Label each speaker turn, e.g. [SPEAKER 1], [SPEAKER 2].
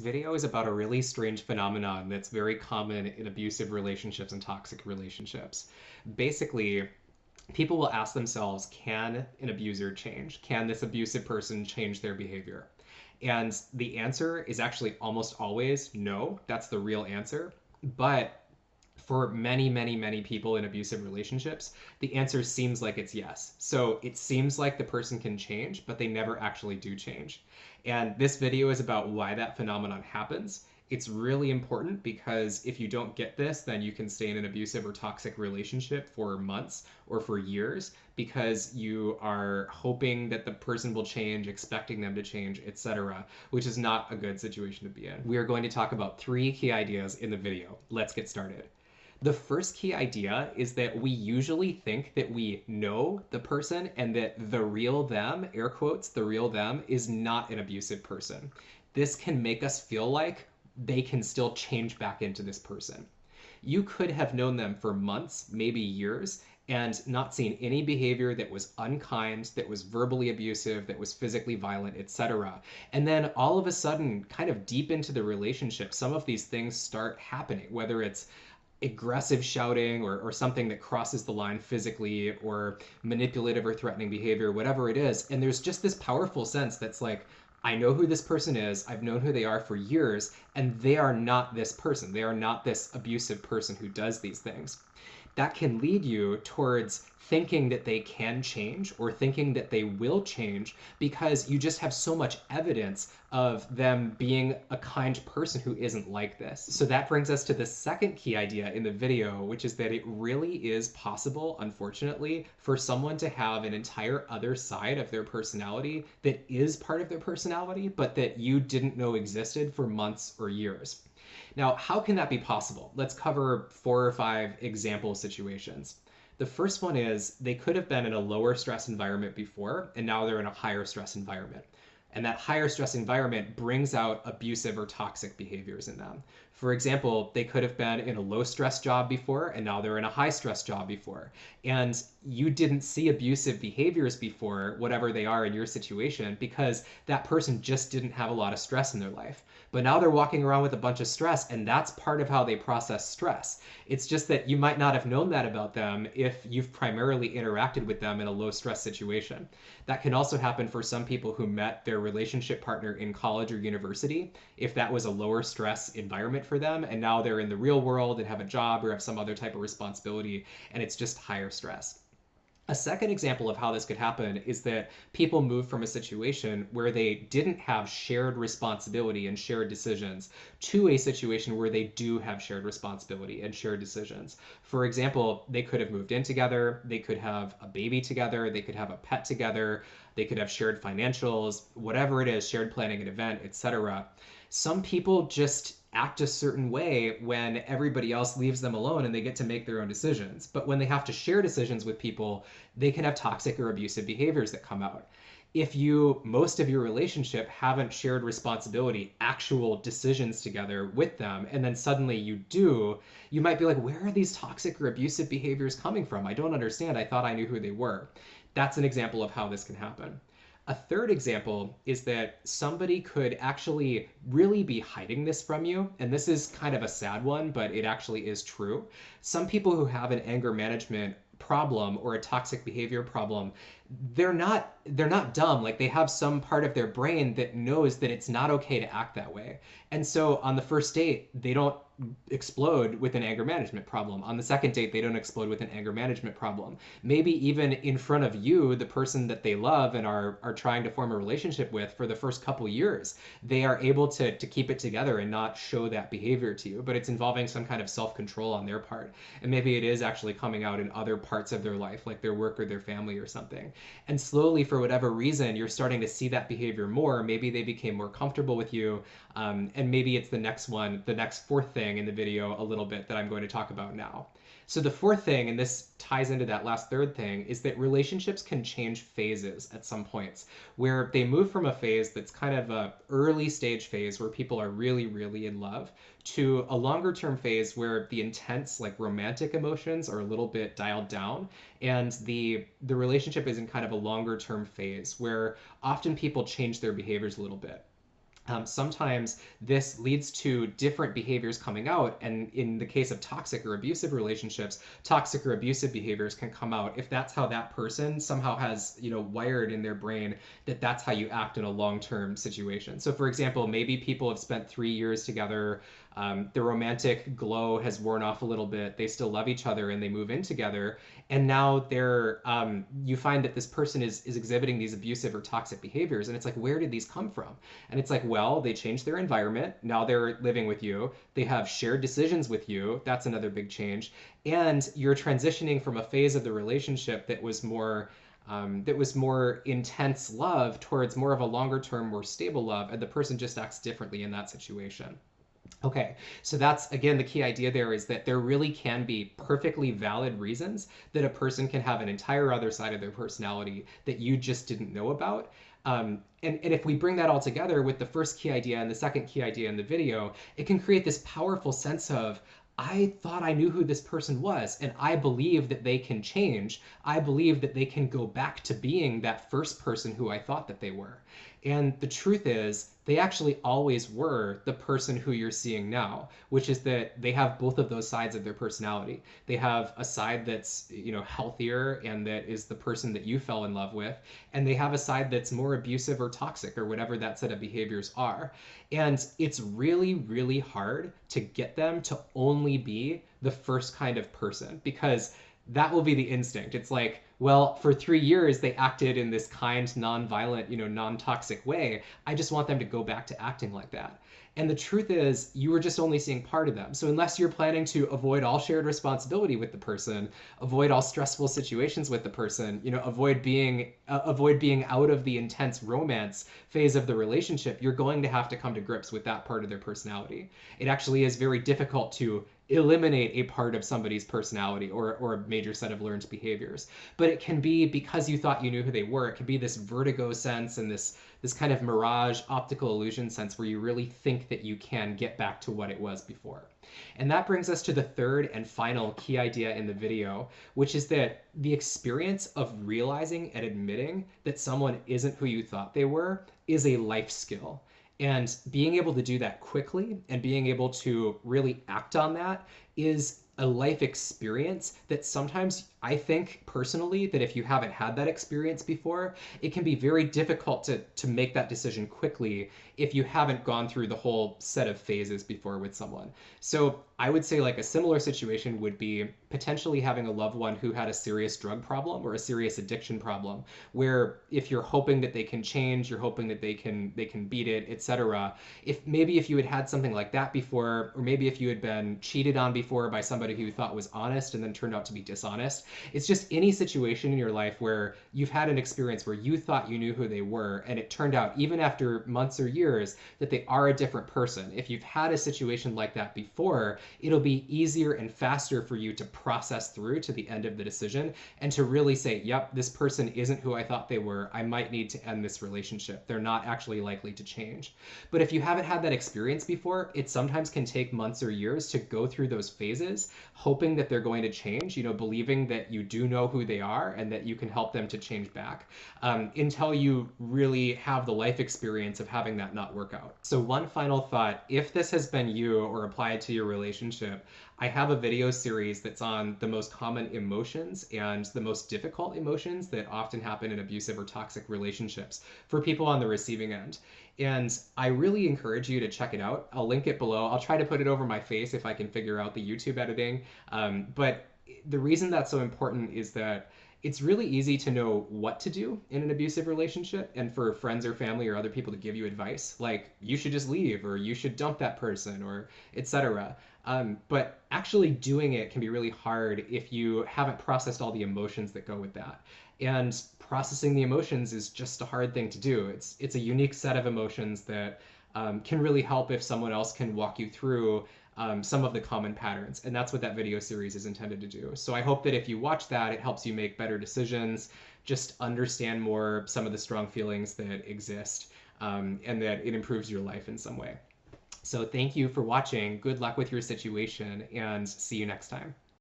[SPEAKER 1] video is about a really strange phenomenon that's very common in abusive relationships and toxic relationships. Basically, people will ask themselves, can an abuser change? Can this abusive person change their behavior? And the answer is actually almost always no. That's the real answer. But for many, many, many people in abusive relationships, the answer seems like it's yes. So it seems like the person can change, but they never actually do change. And this video is about why that phenomenon happens. It's really important because if you don't get this, then you can stay in an abusive or toxic relationship for months or for years because you are hoping that the person will change, expecting them to change, etc., which is not a good situation to be in. We are going to talk about 3 key ideas in the video. Let's get started. The first key idea is that we usually think that we know the person and that the real them, air quotes, the real them, is not an abusive person. This can make us feel like they can still change back into this person. You could have known them for months, maybe years, and not seen any behavior that was unkind, that was verbally abusive, that was physically violent, etc. And then all of a sudden, kind of deep into the relationship, some of these things start happening, whether it's aggressive shouting or something that crosses the line physically or manipulative or threatening behavior, whatever it is. And there's just this powerful sense that's like, I know who this person is. I've known who they are for years, and they are not this person. They are not this abusive person who does these things. That can lead you towards thinking that they can change or thinking that they will change because you just have so much evidence of them being a kind person who isn't like this. So that brings us to the second key idea in the video, which is that it really is possible, unfortunately, for someone to have an entire other side of their personality that is part of their personality, but that you didn't know existed for months or years. Now, how can that be possible? Let's cover 4 or 5 example situations. The first one is they could have been in a lower stress environment before, and now they're in a higher stress environment. And that higher stress environment brings out abusive or toxic behaviors in them. For example, they could have been in a low stress job before, and now they're in a high stress job before. And you didn't see abusive behaviors before, whatever they are in your situation, because that person just didn't have a lot of stress in their life. But now they're walking around with a bunch of stress, and that's part of how they process stress. It's just that you might not have known that about them if you've primarily interacted with them in a low stress situation. That can also happen for some people who met their relationship partner in college or university, if that was a lower stress environment for them, and now they're in the real world and have a job or have some other type of responsibility, and it's just higher stress. A second example of how this could happen is that people move from a situation where they didn't have shared responsibility and shared decisions to a situation where they do have shared responsibility and shared decisions. For example, they could have moved in together, they could have a baby together, they could have a pet together, they could have shared financials, whatever it is, shared planning an event, etc. Some people just act a certain way when everybody else leaves them alone and they get to make their own decisions. But when they have to share decisions with people, they can have toxic or abusive behaviors that come out. If you, most of your relationship, haven't shared responsibility, actual decisions together with them, and then suddenly you do, you might be like, where are these toxic or abusive behaviors coming from? I don't understand. I thought I knew who they were. That's an example of how this can happen. A third example is that somebody could actually really be hiding this from you. And this is kind of a sad one, but it actually is true. Some people who have an anger management problem or a toxic behavior problem, they're not dumb. Like, they have some part of their brain that knows that it's not okay to act that way. And so on the first date, they don't explode with an anger management problem. On the second date, they don't explode with an anger management problem. Maybe even in front of you, the person that they love and are trying to form a relationship with for the first couple years, they are able to keep it together and not show that behavior to you. But it's involving some kind of self-control on their part. And maybe it is actually coming out in other parts of their life, like their work or their family or something. And slowly, for whatever reason, you're starting to see that behavior more. Maybe they became more comfortable with you. And maybe it's the next one, the next fourth thing in the video a little bit that I'm going to talk about now. So the fourth thing, and this ties into that last third thing, is that relationships can change phases at some points, where they move from a phase that's kind of a early stage phase where people are really, really in love to a longer term phase where the intense, like, romantic emotions are a little bit dialed down, and the relationship is in kind of a longer term phase where often people change their behaviors a little bit. Sometimes this leads to different behaviors coming out. And in the case of toxic or abusive relationships, toxic or abusive behaviors can come out if that's how that person somehow has, wired in their brain that that's how you act in a long-term situation. So, for example, maybe people have spent 3 years together. The romantic glow has worn off a little bit. They still love each other and they move in together. And now you find that this person is exhibiting these abusive or toxic behaviors. And it's like, where did these come from? And it's like, well, they changed their environment. Now they're living with you. They have shared decisions with you. That's another big change. And you're transitioning from a phase of the relationship that was more intense love towards more of a longer term, more stable love. And the person just acts differently in that situation. Okay, so that's again the key idea there is that there really can be perfectly valid reasons that a person can have an entire other side of their personality that you just didn't know about. And if we bring that all together with the first key idea and the second key idea in the video, it can create this powerful sense of, I thought I knew who this person was, and I believe that they can change. I believe that they can go back to being that first person who I thought that they were. And the truth is, they actually always were the person who you're seeing now, which is that they have both of those sides of their personality. They have a side that's, healthier and that is the person that you fell in love with, and they have a side that's more abusive or toxic or whatever that set of behaviors are. And it's really, really hard to get them to only be the first kind of person because that will be the instinct. It's like, well, for 3 years they acted in this kind, non-violent, non-toxic way. I just want them to go back to acting like that. And the truth is, you were just only seeing part of them. So unless you're planning to avoid all shared responsibility with the person, avoid all stressful situations with the person, avoid being out of the intense romance phase of the relationship, you're going to have to come to grips with that part of their personality. It actually is very difficult to eliminate a part of somebody's personality or a major set of learned behaviors. But it can be because you thought you knew who they were. It can be this vertigo sense and this kind of mirage optical illusion sense where you really think that you can get back to what it was before. And that brings us to the third and final key idea in the video, which is that the experience of realizing and admitting that someone isn't who you thought they were is a life skill. And being able to do that quickly and being able to really act on that is a life experience that sometimes I think personally that if you haven't had that experience before, it can be very difficult to make that decision quickly if you haven't gone through the whole set of phases before with someone. So I would say like a similar situation would be potentially having a loved one who had a serious drug problem or a serious addiction problem, where if you're hoping that they can change, you're hoping that they can beat it, etc. If you had had something like that before, or maybe if you had been cheated on before by somebody who you thought was honest and then turned out to be dishonest, it's just any situation in your life where you've had an experience where you thought you knew who they were and it turned out even after months or years that they are a different person. If you've had a situation like that before, it'll be easier and faster for you to process through to the end of the decision and to really say, yep, this person isn't who I thought they were. I might need to end this relationship. They're not actually likely to change. But if you haven't had that experience before, it sometimes can take months or years to go through those phases, hoping that they're going to change, believing that you do know who they are and that you can help them to change back, until you really have the life experience of having that not work out. So one final thought, if this has been you or applied to your relationship, I have a video series that's on the most common emotions and the most difficult emotions that often happen in abusive or toxic relationships for people on the receiving end. And I really encourage you to check it out. I'll link it below. I'll try to put it over my face if I can figure out the YouTube editing. But the reason that's so important is that it's really easy to know what to do in an abusive relationship and for friends or family or other people to give you advice, like you should just leave or you should dump that person or etc. But actually doing it can be really hard if you haven't processed all the emotions that go with that. And processing the emotions is just a hard thing to do. It's a unique set of emotions that can really help if someone else can walk you through some of the common patterns. And that's what that video series is intended to do. So I hope that if you watch that, it helps you make better decisions, just understand more some of the strong feelings that exist, and that it improves your life in some way. So thank you for watching. Good luck with your situation and see you next time.